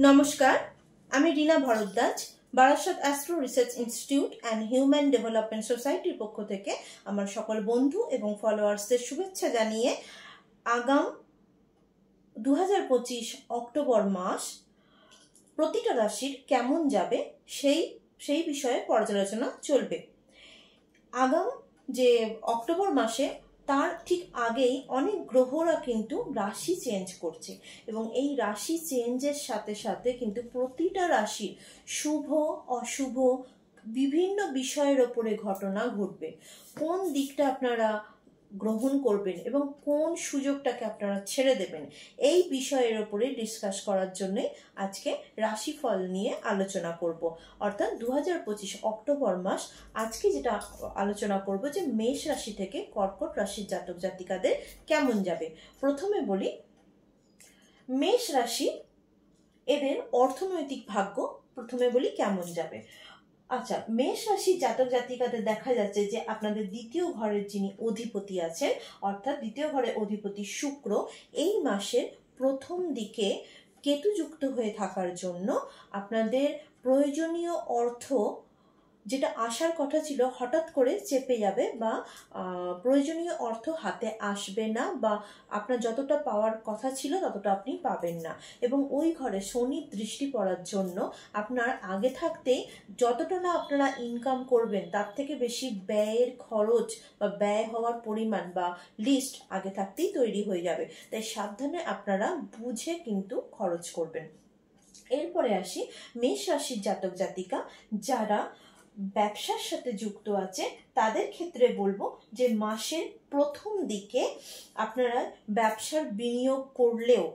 নমস্কার, আমি Rina Bharadwaj, Barasat astro research institute and human development সোসাইটির পক্ষ থেকে আমার সকল বন্ধু এবং ফলোয়ার্সদের শুভেচ্ছা জানিয়ে আগাম 2025 অক্টোবর মাস প্রতিটা রাশির কেমন যাবে সেই বিষয়ে পর্যালোচনা চলবে। আগাম যে অক্টোবর মাসে তার ঠিক আগেই অনেক গ্রহরা কিন্তু রাশি চেঞ্জ করছে এবং এই রাশি চেঞ্জের সাথে সাথে কিন্তু প্রতিটা রাশির শুভ অশুভ বিভিন্ন বিষয়ের ওপরে ঘটনা ঘটবে। কোন দিকটা আপনারা গ্রহণ করবেন এবং কোন সুযোগটাকে আপনারা ছেড়ে দেবেন, এই বিষয়ের ওপরে ডিসকাস করার জন্য আজকে রাশিফল নিয়ে আলোচনা করব। অর্থাৎ 2025 অক্টোবর মাস আজকে যেটা আলোচনা করব যে মেষ রাশি থেকে কর্কট রাশির জাতক জাতিকাদের কেমন যাবে। প্রথমে বলি মেষ রাশি, এদের অর্থনৈতিক ভাগ্য প্রথমে বলি কেমন যাবে। আচ্ছা, মেষ রাশির জাতক জাতিকাদের দেখা যাচ্ছে যে আপনাদের দ্বিতীয় ঘরের যিনি অধিপতি আছেন, অর্থাৎ দ্বিতীয় ঘরের অধিপতি শুক্র, এই মাসের প্রথম দিকে কেতুযুক্ত হয়ে থাকার জন্য আপনাদের প্রয়োজনীয় অর্থ যেটা আসার কথা ছিল হঠাৎ করে চেপে যাবে বা প্রয়োজনীয় অর্থ হাতে আসবে না, বা আপনার যতটা পাওয়ার কথা ছিল ততটা আপনি পাবেন না। এবং ওই ঘরে শনির দৃষ্টি পড়ার জন্য আপনার আগে থাকতেই যতটা না আপনারা ইনকাম করবেন তার থেকে বেশি ব্যয়ের খরচ বা ব্যয় হওয়ার পরিমাণ বা লিস্ট আগে থাকতেই তৈরি হয়ে যাবে। তাই সাবধানে আপনারা বুঝে কিন্তু খরচ করবেন। এরপরে আসি মেষ রাশির জাতক জাতিকা যারা ব্যবসার সাথে যুক্ত আছে, তাদের ক্ষেত্রে বলবো যে মাসের প্রথম দিকে আপনারা ব্যবসার বিনিয়োগ করলেও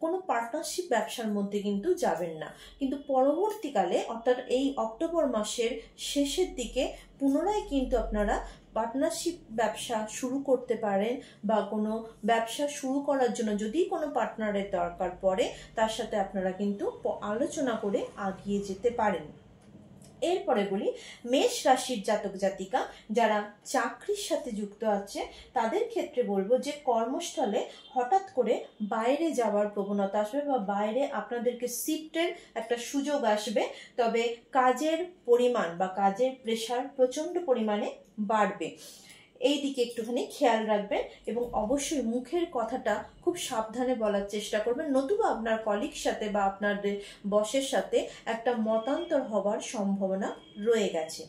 কোনো পার্টনারশিপ ব্যবসার মধ্যে কিন্তু যাবেন না, কিন্তু পরবর্তীকালে অর্থাৎ এই অক্টোবর মাসের শেষের দিকে পুনরায় কিন্তু আপনারা পার্টনারশিপ ব্যবসা শুরু করতে পারেন, বা কোনো ব্যবসা শুরু করার জন্য যদি কোনো পার্টনারের দরকার পড়ে তার সাথে আপনারা কিন্তু আলোচনা করে এগিয়ে যেতে পারেন। এরপরে বলি মেষ রাশির জাতক জাতিকা যারা চাকরির সাথে যুক্ত আছে, তাদের ক্ষেত্রে বলবো যে কর্মস্থলে হঠাৎ করে বাইরে যাওয়ার প্রবণতা আসবে বা বাইরে আপনাদেরকে শিফটের একটা সুযোগ আসবে, তবে কাজের পরিমাণ বা কাজের প্রেশার প্রচণ্ড পরিমাণে বাড়বে। এই দিকে একটুখানি খেয়াল রাখবেন এবং অবশ্যই মুখের কথাটা খুব সাবধানে বলার চেষ্টা করবেন, নতুবা আপনার কলিগ সাথে বা আপনাদের বসের সাথে একটা মতান্তর হবার সম্ভাবনা রয়ে গেছে।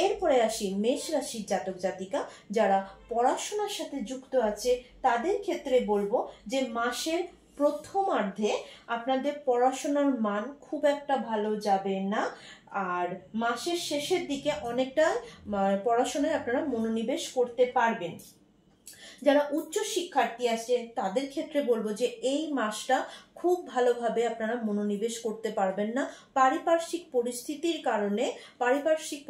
এরপরে আসি মেষ রাশির জাতক জাতিকা যারা পড়াশোনার সাথে যুক্ত আছে, তাদের ক্ষেত্রে বলবো যে মাসের প্রথমার্ধে আপনাদের পড়াশোনার মান খুব একটা ভালো যাবে না, আর মাসের শেষের দিকে অনেকটা পড়াশোনায় আপনারা মনোনিবেশ করতে পারবেন। যারা উচ্চ শিক্ষার্থী আছে তাদের ক্ষেত্রে বলবো যে এই মাসটা খুব ভালোভাবে আপনারা মনোনিবেশ করতে পারবেন না। পারিপার্শ্বিক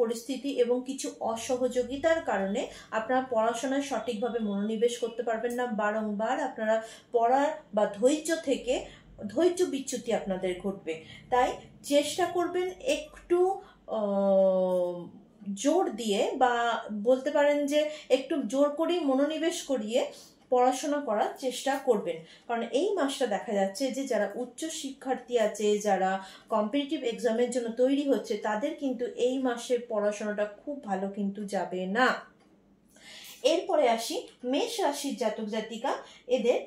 পরিস্থিতি এবং কিছু অসহযোগিতার কারণে আপনারা পড়াশোনায় সঠিকভাবে মনোনিবেশ করতে পারবেন না। বারংবার আপনারা পড়ার বা ধৈর্য বিচ্যুতি আপনাদের ঘটবে। তাই চেষ্টা করবেন একটু জোর দিয়ে, বা বলতে পারেন যে একটু জোর করেই মনোনিবেশ করিয়ে পড়াশোনা করার চেষ্টা করবেন, কারণ এই মাসটা দেখা যাচ্ছে যে যারা উচ্চ শিক্ষার্থী আছে, যারা কম্পিটিটিভ এক্সামের জন্য তৈরি হচ্ছে, তাদের কিন্তু এই মাসের পড়াশোনাটা খুব ভালো কিন্তু যাবে না। এরপরে আসি মেষ রাশির জাতক জাতিকা, এদের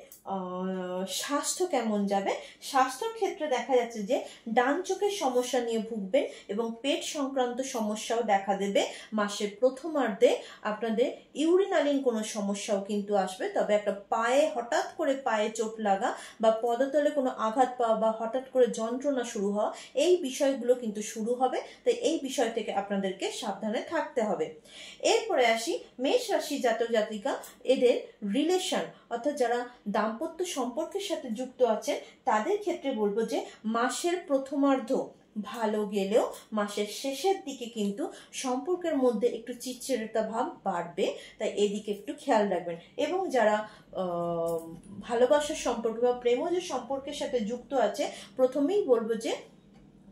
স্বাস্থ্য কেমন যাবে। স্বাস্থ্যের ক্ষেত্রে দেখা যাচ্ছে যে ডান চোখের সমস্যা নিয়ে ভুগবেন এবং পেট সংক্রান্ত সমস্যাও দেখা দেবে। মাসের প্রথমার্ধে আপনাদের ইউরিনালিন কোনো সমস্যাও কিন্তু আসবে, তবে একটা হঠাৎ করে পায়ে চোট লাগা বা পদতলে কোনো আঘাত পাওয়া বা হঠাৎ করে যন্ত্রণা শুরু হওয়া, এই বিষয়গুলো কিন্তু শুরু হবে। তাই এই বিষয় থেকে আপনাদেরকে সাবধানে থাকতে হবে। এরপরে আসি মেষ রাশি জাতক জাতিকা, এদের রিলেশন অর্থাৎ যারা দাম্পত্য সম্পর্কের সাথে যুক্ত আছেন, তাদের ক্ষেত্রে বলবো যে মাসের প্রথমার্ধ ভালো গেলেও মাসের শেষের দিকে কিন্তু সম্পর্কের মধ্যে একটু চিড়চিড়তা ভাব বাড়বে, তাই এদিকে একটু খেয়াল রাখবেন। এবং যারা ভালোবাসার সম্পর্ক বা প্রেমজ সম্পর্কের সাথে যুক্ত আছে, প্রথমেই বলবো যে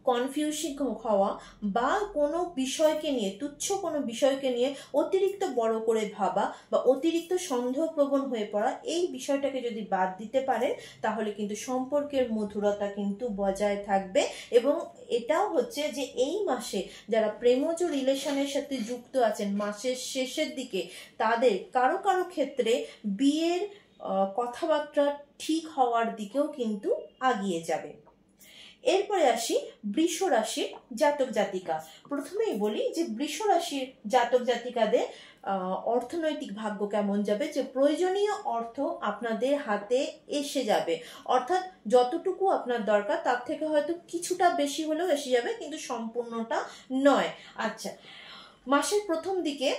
কনফিউজিং হওয়া বা কোনো বিষয়কে নিয়ে, তুচ্ছ কোনো বিষয়কে নিয়ে অতিরিক্ত বড় করে ভাবা বা অতিরিক্ত সন্দেহপ্রবণ হয়ে পড়া, এই বিষয়টাকে যদি বাদ দিতে পারেন তাহলে কিন্তু সম্পর্কের মধুরতা কিন্তু বজায় থাকবে। এবং এটাও হচ্ছে যে এই মাসে যারা প্রেমজ রিলেশনের সাথে যুক্ত আছেন মাসের শেষের দিকে, তাদের কারো কারো ক্ষেত্রে বিয়ের কথাবার্তা ঠিক হওয়ার দিকেও কিন্তু আগিয়ে যাবে। এরপরে আসি বৃষ রাশির জাতক জাতিকা। প্রথমেই বলি যে বৃষ রাশির জাতক জাতিকাদের অর্থনৈতিক ভাগ্য কেমন যাবে, যে প্রয়োজনীয় অর্থ আপনাদের হাতে এসে যাবে, অর্থাৎ যতটুকু আপনার দরকার তার থেকে হয়তো কিছুটা বেশি হলেও এসে যাবে, কিন্তু সম্পূর্ণটা নয়। আচ্ছা, মাসের প্রথম দিকে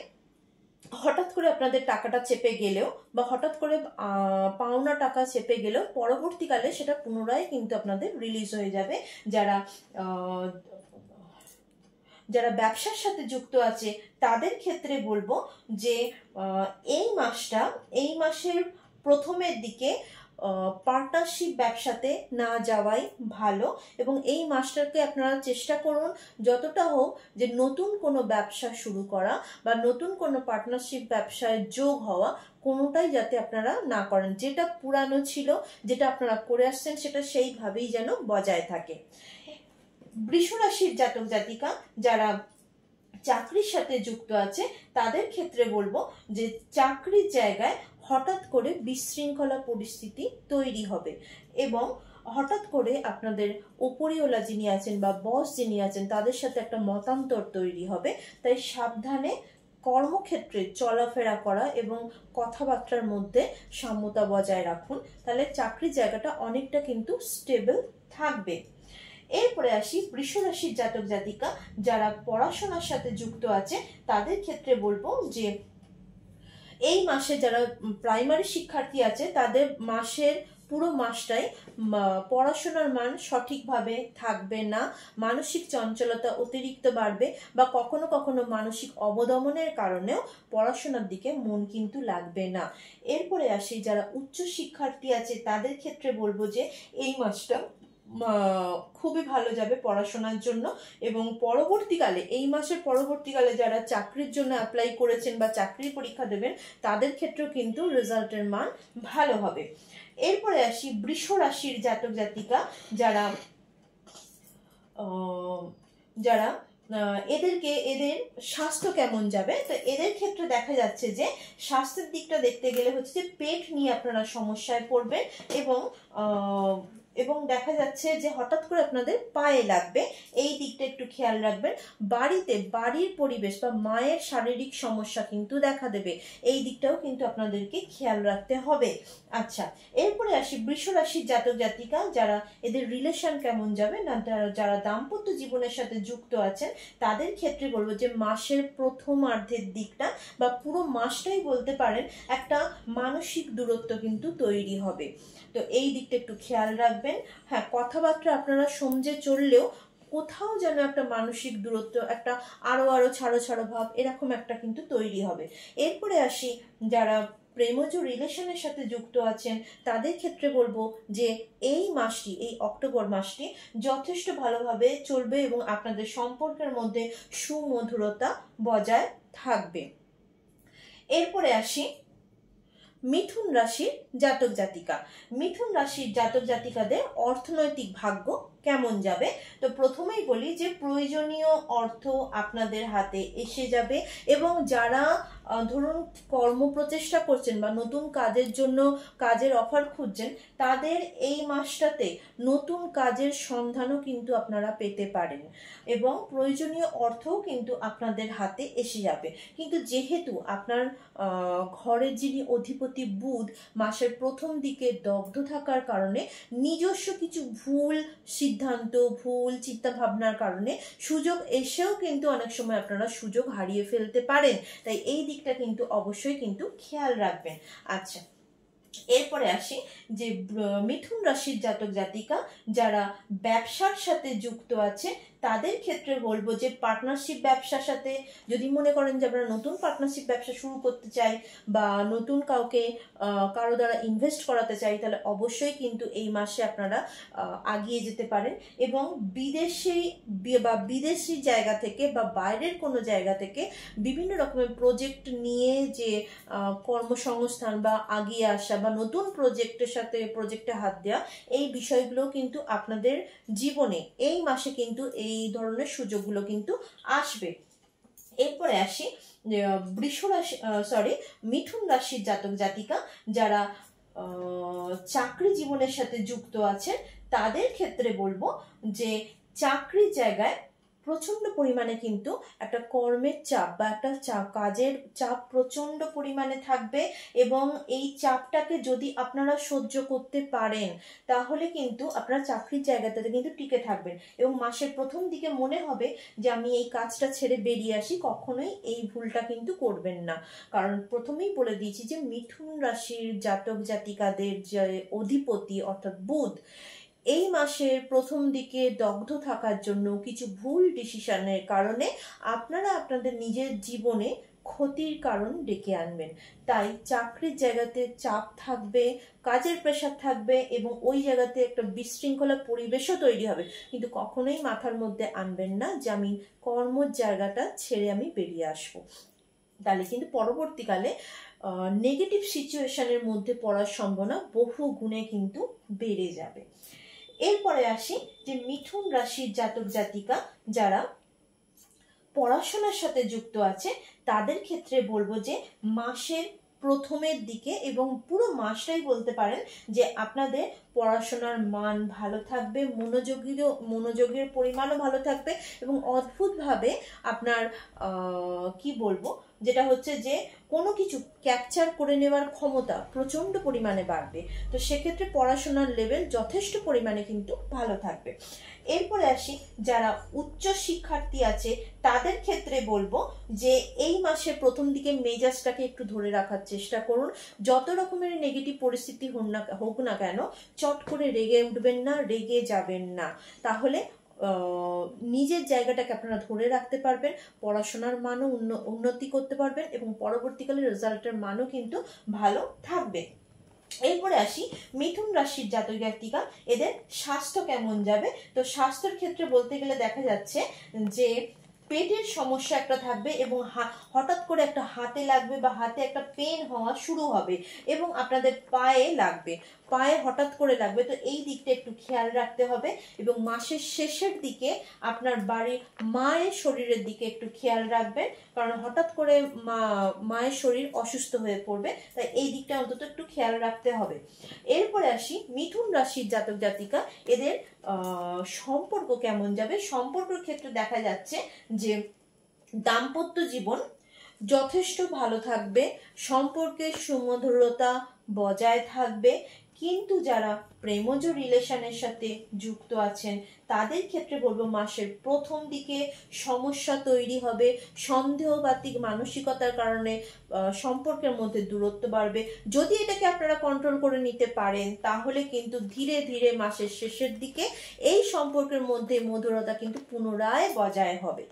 হঠাৎ করে আপনাদের টাকাটা চেপে গেলেও বা হঠাৎ করে পাওনা টাকা চেপে গেলেও পরবর্তীকালে সেটা পুনরায় কিন্তু আপনাদের রিলিজ হয়ে যাবে। যারা যারা ব্যবসার সাথে যুক্ত আছে তাদের ক্ষেত্রে বলবো যে এই মাসের প্রথমের দিকে পার্টনারশিপ ব্যবসাতে না যাওয়াই ভালো, এবং এই মাসটাকে আপনারা চেষ্টা করুন যতটা হোক যে নতুন কোনো ব্যবসা শুরু করা বা নতুন কোনো পার্টনারশিপ ব্যবসায় যোগ হওয়া, কোনোটাই যাতে আপনারা না করেন। যেটা পুরানো ছিল, যেটা আপনারা করে আসছেন, সেটা সেইভাবেই যেন বজায় থাকে। বৃষ রাশির জাতক জাতিকা যারা চাকরির সাথে যুক্ত আছে তাদের ক্ষেত্রে বলবো যে চাকরির জায়গায় হঠাৎ করে বিশৃঙ্খলা পরিস্থিতি তৈরি হবে এবং হঠাৎ করে আপনাদের উপরিওয়ালা যিনি আছেন বা বস যিনি আছেন তাদের সাথে একটা মতান্তর তৈরি হবে। তাই সাবধানে কর্মক্ষেত্রে চলাফেরা করা এবং কথাবার্তার মধ্যে সাম্যতা বজায় রাখুন, তাহলে চাকরির জায়গাটা অনেকটা কিন্তু স্টেবল থাকবে। এরপরে আসি বৃষ রাশির জাতক জাতিকা যারা পড়াশোনার সাথে যুক্ত আছে তাদের ক্ষেত্রে বলবো যে এই মাসে যারা প্রাইমারি শিক্ষার্থী আছে তাদের মাসের পুরো মাসটাই পড়াশোনার মান সঠিকভাবে থাকবে না, মানসিক চঞ্চলতা অতিরিক্ত বাড়বে বা কখনো কখনো মানসিক অবদমনের কারণেও পড়াশোনার দিকে মন কিন্তু লাগবে না। এরপরে আসি যারা উচ্চ শিক্ষার্থী আছে তাদের ক্ষেত্রে বলবো যে এই মাসটা খুবই ভালো যাবে পড়াশোনার জন্য, এবং পরবর্তীকালে এই মাসের পরবর্তীকালে যারা চাকরির জন্য অ্যাপ্লাই করেছেন বা চাকরির পরীক্ষা দেবেন তাদের ক্ষেত্রেও কিন্তু রেজাল্টের মান ভালো হবে। এরপরে আসি বৃষ রাশির জাতক জাতিকা যারা যারা এদের স্বাস্থ্য কেমন যাবে। তো এদের ক্ষেত্রে দেখা যাচ্ছে যে স্বাস্থ্যের দিকটা দেখতে গেলে হচ্ছে যে পেট নিয়ে আপনারা সমস্যায় পড়বেন এবং দেখা যাচ্ছে যে হঠাৎ করে আপনাদের পায়ে লাগবে, এই দিকটা একটু খেয়াল রাখবেন। বাড়ির পরিবেশ বা মায়ের শারীরিক সমস্যা কিন্তু দেখা দেবে, এই দিকটাও কিন্তু আপনাদেরকে খেয়াল রাখতে হবে। আচ্ছা, এরপরে আসি বৃষ রাশির জাতক জাতিকা যারা এদের রিলেশন কেমন যাবে না, যারা দাম্পত্য জীবনের সাথে যুক্ত আছেন তাদের ক্ষেত্রে বলবো যে মাসের প্রথমার্ধের দিকটা বা পুরো মাসটাই বলতে পারেন একটা মানসিক দূরত্ব কিন্তু তৈরি হবে, তো এই দিকটা একটু খেয়াল রাখবেন। হ্যাঁ, কথাবার্তা আপনারা সমঝে চললেও কোথাও যেন একটা মানসিক দূরত্ব, একটা আরো ছাড়ো ছাড়ো ভাব এরকম একটা কিন্তু তৈরি হবে। এরপরে আসি যারা প্রেমজ রিলেশনের সাথে যুক্ত আছেন তাদের ক্ষেত্রে বলবো যে এই মাসটি, এই অক্টোবর মাসটি যথেষ্ট ভালোভাবে চলবে এবং আপনাদের সম্পর্কের মধ্যে সুমধুরতা বজায় থাকবে। এরপরে আসি মিথুন রাশির জাতক জাতিকা। মিথুন রাশির জাতক জাতিকাদের অর্থনৈতিক ভাগ্য কেমন যাবে। তো প্রথমেই বলি যে প্রয়োজনীয় অর্থ আপনাদের হাতে এসে যাবে এবং যারা ধরুন কর্মপ্রচেষ্টা করছেন বা নতুন কাজের জন্য কাজের অফার খুঁজছেন তাদের এই মাসটাতে নতুন কাজের সন্ধানও কিন্তু আপনারা পেতে পারেন এবং প্রয়োজনীয় অর্থও কিন্তু আপনাদের হাতে এসে যাবে। কিন্তু যেহেতু আপনার ঘরের যিনি অধিপতি বুধ মাসের প্রথম দিকে দগ্ধ থাকার কারণে নিজস্ব কিছু ভুল সিদ্ধান্ত, ভুল চিন্তা ভাবনার কারণে সুযোগ এসেও কিন্তু অনেক সময় আপনারা সুযোগ হারিয়ে ফেলতে পারেন, তাই এই দিকটা কিন্তু অবশ্যই কিন্তু খেয়াল রাখবেন। আচ্ছা, এরপরে আসি যে মিথুন রাশির জাতক জাতিকা যারা ব্যবসার সাথে যুক্ত আছে তাদের ক্ষেত্রে বলবো যে পার্টনারশিপ ব্যবসার সাথে যদি মনে করেন যে আপনারা নতুন পার্টনারশিপ ব্যবসা শুরু করতে চাই বা নতুন কাউকে কারো দ্বারা ইনভেস্ট করাতে চাই, তাহলে অবশ্যই কিন্তু এই মাসে আপনারা আগিয়ে যেতে পারেন এবং বিদেশি জায়গা থেকে বা বাইরের কোনো জায়গা থেকে বিভিন্ন রকমের প্রজেক্ট নিয়ে যে কর্মসংস্থান বা আগিয়ে আসা বা নতুন প্রজেক্টে হাত দেওয়া, এই বিষয়গুলো কিন্তু আপনাদের জীবনে এই মাসে কিন্তু এই ধরনের সুযোগগুলো কিন্তু আসবে। এরপরে আসি মিথুন রাশির জাতক জাতিকা যারা চাকরি জীবনের সাথে যুক্ত আছেন তাদের ক্ষেত্রে বলবো যে চাকরির জায়গায় প্রচন্ড পরিমাণে কিন্তু একটা কর্মের চাপ বা একটা কাজের চাপ প্রচন্ড পরিমাণে থাকবে এবং এই চাপটাকে যদি আপনারা সহ্য করতে পারেন তাহলে কিন্তু আপনারা চাকরির জায়গাটাতে কিন্তু টিকে থাকবেন এবং মাসের প্রথম দিকে মনে হবে যে আমি এই কাজটা ছেড়ে বেরিয়ে আসি। কখনোই এই ভুলটা কিন্তু করবেন না, কারণ প্রথমেই বলে দিয়েছি যে মিথুন রাশির জাতক জাতিকাদের যে অধিপতি অর্থাৎ বুধ এই মাসের প্রথম দিকে দগ্ধ থাকার জন্য কিছু ভুল ডিসিশনের কারণে আপনারা আপনাদের নিজের জীবনে ক্ষতির কারণ ডেকে আনবেন। তাই চাকরির জায়গাতে চাপ থাকবে, কাজের প্রেশার থাকবে এবং ওই জায়গাতে একটা বিশৃঙ্খলা পরিবেশও তৈরি হবে, কিন্তু কখনোই মাথার মধ্যে আনবেন না যে আমি কর্মর জায়গাটা ছেড়ে আমি বেরিয়ে আসবো। তাহলে কিন্তু পরবর্তীকালে নেগেটিভ সিচুয়েশনের মধ্যে পড়ার সম্ভাবনা বহু গুণে কিন্তু বেড়ে যাবে। এরপরে আসি যে মিথুন রাশির জাতক জাতিকা যারা পড়াশোনার সাথে যুক্ত আছে তাদের ক্ষেত্রে বলবো যে মাসের প্রথমের দিকে এবং পুরো মাসটাই বলতে পারেন যে আপনাদের পড়াশোনার মান ভালো থাকবে, মনোযোগের পরিমাণও ভালো থাকবে এবং অদ্ভুতভাবে আপনার কি বলবো যেটা হচ্ছে যে কোনো কিছু ক্যাপচার করে নেওয়ার ক্ষমতা প্রচন্ড পরিমাণে বাড়বে। তো সেক্ষেত্রে পড়াশোনার লেভেল যথেষ্ট পরিমাণে কিন্তু ভালো থাকবে। এরপরে আসি যারা উচ্চ শিক্ষার্থী আছে তাদের ক্ষেত্রে বলবো যে এই মাসের প্রথম দিকে মেজাজটাকে একটু ধরে রাখার চেষ্টা করুন। যত রকমের নেগেটিভ পরিস্থিতি হোক না কেন চট করে রেগে উঠবেন না, রেগে যাবেন না, তাহলে নিজের জায়গাটাকে আপনারা ধরে রাখতে পারবেন, পড়াশোনার মানও উন্নতি করতে পারবেন এবং পরবর্তীকালে রেজাল্টের মানও কিন্তু ভালো থাকবে। এরপরে আসি মিথুন রাশির জাতক জাতিকা এদের স্বাস্থ্য কেমন যাবে। তো স্বাস্থ্যের ক্ষেত্রে বলতে গেলে দেখা যাচ্ছে যে পেটের সমস্যা একটা থাকবে এবং হঠাৎ করে একটা হাতে লাগবে বা হাতে একটা পেন হওয়া শুরু হবে এবং আপনাদের পায়ে লাগবে, পায়ে হঠাৎ করে লাগবে। তো এই দিকটা একটু খেয়াল রাখতে হবে এবং মাসের শেষের দিকে আপনার বাড়ির মায়ের শরীরের দিকে একটু খেয়াল রাখবেন, কারণ হঠাৎ করে মায়ের শরীর অসুস্থ হয়ে পড়বে, তাই এই দিকটা অন্তত একটু খেয়াল রাখতে হবে। এরপরে আসি মিথুন রাশির জাতক জাতিকা এদের সম্পর্ক কেমন যাবে। সম্পর্কের ক্ষেত্রে দেখা যাচ্ছে যে দাম্পত্য জীবন যথেষ্ট ভালো থাকবে, সম্পর্কের সুমধুরতা বজায় থাকবে, কিন্তু যারা প্রেমজ রিলেশনের সাথে যুক্ত আছেন তাদের ক্ষেত্রে বলবো মাসের প্রথম দিকে সমস্যা তৈরি হবে, সন্দেহবাতিক মানসিকতার কারণে সম্পর্কের মধ্যে দূরত্ব বাড়বে। যদি এটাকে আপনারা কন্ট্রোল করে নিতে পারেন তাহলে কিন্তু ধীরে ধীরে মাসের শেষের দিকে এই সম্পর্কের মধ্যে মধুরতা কিন্তু পুনরায় বজায় হবে।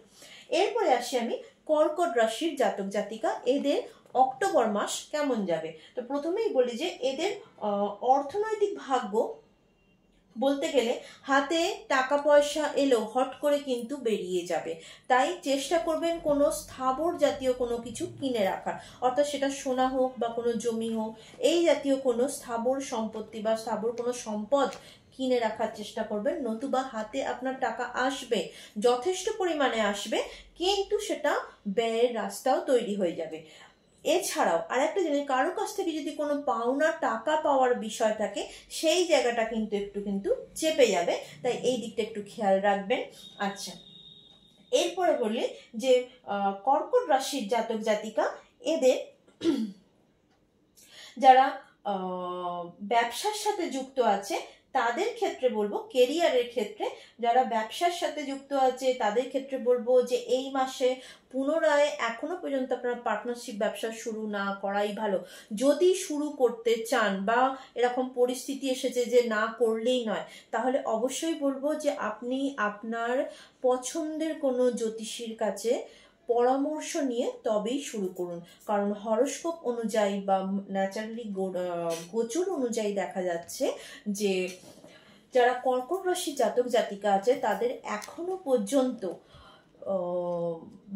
এরপরে আসি আমি কর্কট রাশির জাতক জাতিকা এদের অক্টোবর মাস কেমন যাবে। তো প্রথমেই বলি যে এদের অর্থনৈতিক ভাগ্য বলতে গেলে হাতে টাকা পয়সা এলেও হট করে কিন্তু বেরিয়ে যাবে, তাই চেষ্টা করবেন কোনো স্থাবর জাতীয় কোনো কিছু কিনে রাখার, অর্থাৎ সেটা সোনা হোক বা কোনো জমি হোক, এই জাতীয় কোনো স্থাবর সম্পত্তি বা স্থাবর কোনো সম্পদ কিনে রাখার চেষ্টা করবেন, নতুবা হাতে আপনার টাকা আসবে, যথেষ্ট পরিমাণে আসবে, কিন্তু সেটা ব্যয়ের রাস্তাও তৈরি হয়ে যাবে। এছাড়াও আরেকটা জিনিস, কারো কাছ থেকে যদি কোনো পাওনা টাকা পাওয়ার বিষয় থাকে সেই জায়গাটা কিন্তু চেপে যাবে, তাই এই দিকটা একটু খেয়াল রাখবেন। আচ্ছা, এরপরে বলি যে কর্কট রাশির জাতক জাতিকা এদের যারা ব্যবসার সাথে যুক্ত আছে তাদের ক্ষেত্রে বলবো, কেরিয়ারের ক্ষেত্রে যারা ব্যবসার সাথে যুক্ত আছে তাদের ক্ষেত্রে বলবো যে এই মাসে পুনরায় এখনো পর্যন্ত আপনারা পার্টনারশিপ ব্যবসা শুরু না করাই ভালো। যদি শুরু করতে চান বা এরকম পরিস্থিতি এসেছে যে না করলেই নয়, তাহলে অবশ্যই বলবো যে আপনি আপনার পছন্দের কোনো জ্যোতিষীর কাছে পরামর্শ নিয়ে তবেই শুরু করুন। কারণ হরোস্কোপ অনুযায়ী বা ন্যাচারালি গোচর অনুযায়ী দেখা যাচ্ছে যে যারা কর্কট রাশি জাতক জাতিকা আছে তাদের এখনো পর্যন্ত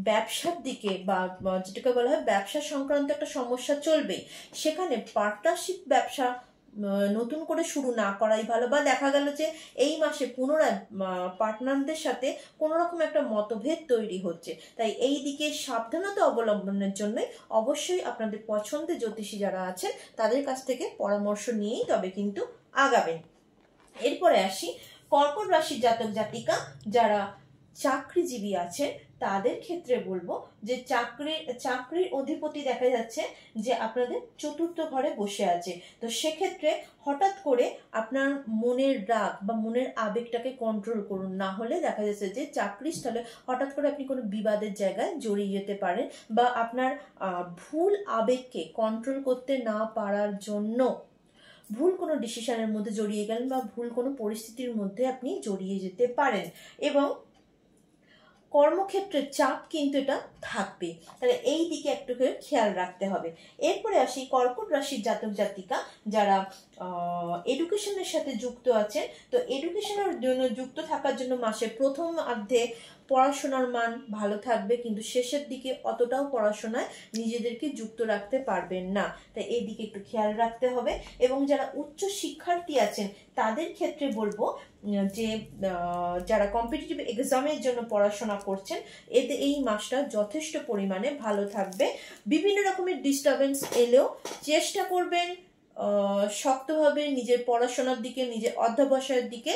ব্যবসার দিকে বা যেটাকে বলা হয় ব্যবসা সংক্রান্ত একটা সমস্যা চলবে। সেখানে পার্টনারশিপ ব্যবসা নতুন করে শুরু না করাই ভালো। বা দেখা গেল যে এই মাসে পুনরায় পার্টনারদের সাথে কোনো রকম একটা মতভেদ তৈরি হচ্ছে, তাই এই দিকে সাবধানতা অবলম্বনের জন্যই অবশ্যই আপনাদের পছন্দের জ্যোতিষী যারা আছেন তাদের কাছ থেকে পরামর্শ নিয়েই তবে কিন্তু আগাবেন। এরপরে আসি কর্কট রাশির জাতক জাতিকা যারা চাকরিজীবী আছেন তাদের ক্ষেত্রে বলবো যে চাকরির অধিপতি দেখা যাচ্ছে যে আপনাদের চতুর্থ ঘরে বসে আছে। তো সেক্ষেত্রে হঠাৎ করে আপনার মনের রাগ বা মনের আবেগটাকে কন্ট্রোল করুন, না হলে দেখা যাচ্ছে যে চাকরির স্থলে হঠাৎ করে আপনি কোনো বিবাদের জায়গায় জড়িয়ে যেতে পারেন বা আপনার ভুল আবেগকে কন্ট্রোল করতে না পারার জন্য ভুল কোনো ডিসিশনের মধ্যে জড়িয়ে গেলেন বা ভুল কোনো পরিস্থিতির মধ্যে আপনি জড়িয়ে যেতে পারেন। এবং কর্মক্ষেত্রে চাপ কিন্তু এটা থাকবে, তাহলে এই দিকে একটু করে খেয়াল রাখতে হবে। এরপরে আসি কর্কট রাশির জাতক জাতিকা যারা এডুকেশনের সাথে যুক্ত আছেন। তো এডুকেশনের জন্য যুক্ত থাকার জন্য মাসের প্রথমার্ধে পড়াশোনার মান ভালো থাকবে, কিন্তু শেষের দিকে অতটাও পড়াশোনায় নিজেদেরকে যুক্ত রাখতে পারবেন না, তাই এই দিকে একটু খেয়াল রাখতে হবে। এবং যারা উচ্চ শিক্ষার্থী আছেন তাদের ক্ষেত্রে বলবো যে যারা কম্পিটিটিভ এক্সামের জন্য পড়াশোনা করছেন এতে এই মাসটা যথেষ্ট পরিমাণে ভালো থাকবে। বিভিন্ন রকমের ডিস্টারবেন্স এলেও চেষ্টা করবেন শক্তভাবে নিজের পড়াশোনার দিকে, নিজের অধ্যবসায়ের দিকে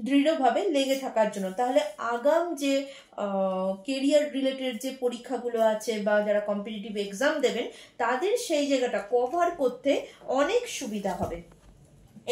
দৃঢ়ভাবে লেগে থাকার জন্য। তাহলে আগাম যে কেরিয়ার রিলেটেড যে পরীক্ষাগুলো আছে বা যারা কম্পিটিটিভ এক্সাম দেবেন তাদের সেই জায়গাটা কভার করতে অনেক সুবিধা হবে।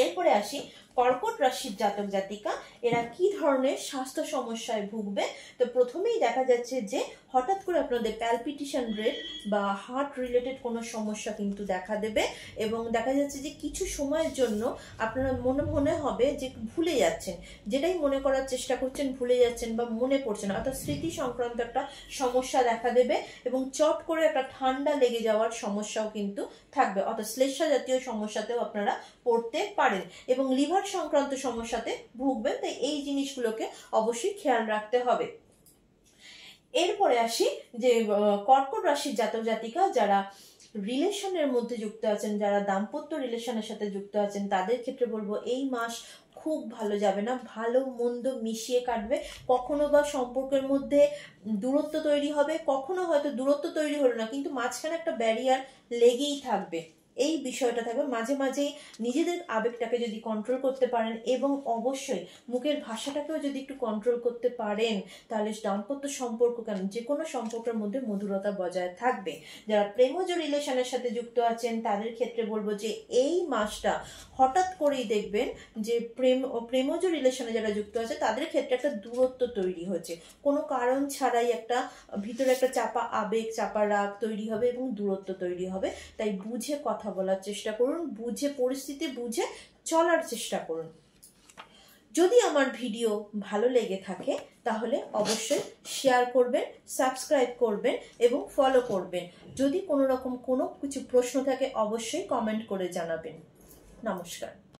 এরপরে আসি কর্কট রাশির জাতক জাতিকা এরা কি ধরনের স্বাস্থ্য সমস্যায় ভুগবে। তো প্রথমেই দেখা যাচ্ছে যে হঠাৎ করে আপনাদের প্যালপিটেশন রেট বা হার্ট রিলেটেড কোনো সমস্যা কিন্তু দেখা দেবে এবং দেখা যাচ্ছে যে কিছু সময়ের জন্য আপনারা মনে হবে যে ভুলে যাচ্ছেন, যেটাই মনে করার চেষ্টা করছেন ভুলে যাচ্ছেন বা মনে পড়ছে না, অর্থাৎ স্মৃতি সংক্রান্ত একটা সমস্যা দেখা দেবে এবং চট করে একটা ঠান্ডা লেগে যাওয়ার সমস্যাও কিন্তু থাকবে, অর্থাৎ শ্লেষ্মা জাতীয় সমস্যাতেও আপনারা পড়তে পারেন এবং লিভার সংক্রান্ত সমস্যাতে ভুগবেন, তাই এই জিনিসগুলোকে অবশ্যই খেয়াল রাখতে হবে। এরপরে আসি যে কর্কট রাশির জাতক জাতিকা যারা রিলেশনের মধ্যে যুক্ত আছেন, যারা দাম্পত্য রিলেশনের সাথে যুক্ত আছেন তাদের ক্ষেত্রে বলবো এই মাস খুব ভালো যাবে না, ভালো মন্দ মিশিয়ে কাটবে। কখনো বা সম্পর্কের মধ্যে দূরত্ব তৈরি হবে, কখনো হয়তো দূরত্ব তৈরি হলো না কিন্তু মাঝখানে একটা ব্যারিয়ার লেগেই থাকবে, এই বিষয়টা থাকবে। মাঝে মাঝে নিজেদের আবেগটাকে যদি কন্ট্রোল করতে পারেন এবং অবশ্যই মুখের ভাষাটাকেও যদি একটু কন্ট্রোল করতে পারেন তাহলে দাম্পত্য সম্পর্ক কেন যে কোনো সম্পর্কের মধ্যে মধুরতা বজায় থাকবে। যারা প্রেমজ রিলেশনের সাথে যুক্ত আছেন তাদের ক্ষেত্রে বলবো যে এই মাসটা হঠাৎ করেই দেখবেন যে প্রেমজ রিলেশনে যারা যুক্ত আছে তাদের ক্ষেত্রে একটা দূরত্ব তৈরি হচ্ছে, কোনো কারণ ছাড়াই একটা ভিতরে একটা চাপা আবেগ, চাপা রাগ তৈরি হবে এবং দূরত্ব তৈরি হবে। তাই বুঝে কথা বলার চেষ্টা করুন, বুঝে পরিস্থিতি বুঝে চলার চেষ্টা করুন। যদি আমার ভিডিও ভালো লেগে থাকে তাহলে অবশ্যই শেয়ার করবেন, সাবস্ক্রাইব করবেন এবং ফলো করবেন। যদি কোনো রকম কোনো কিছু প্রশ্ন থাকে অবশ্যই কমেন্ট করে জানাবেন। নমস্কার।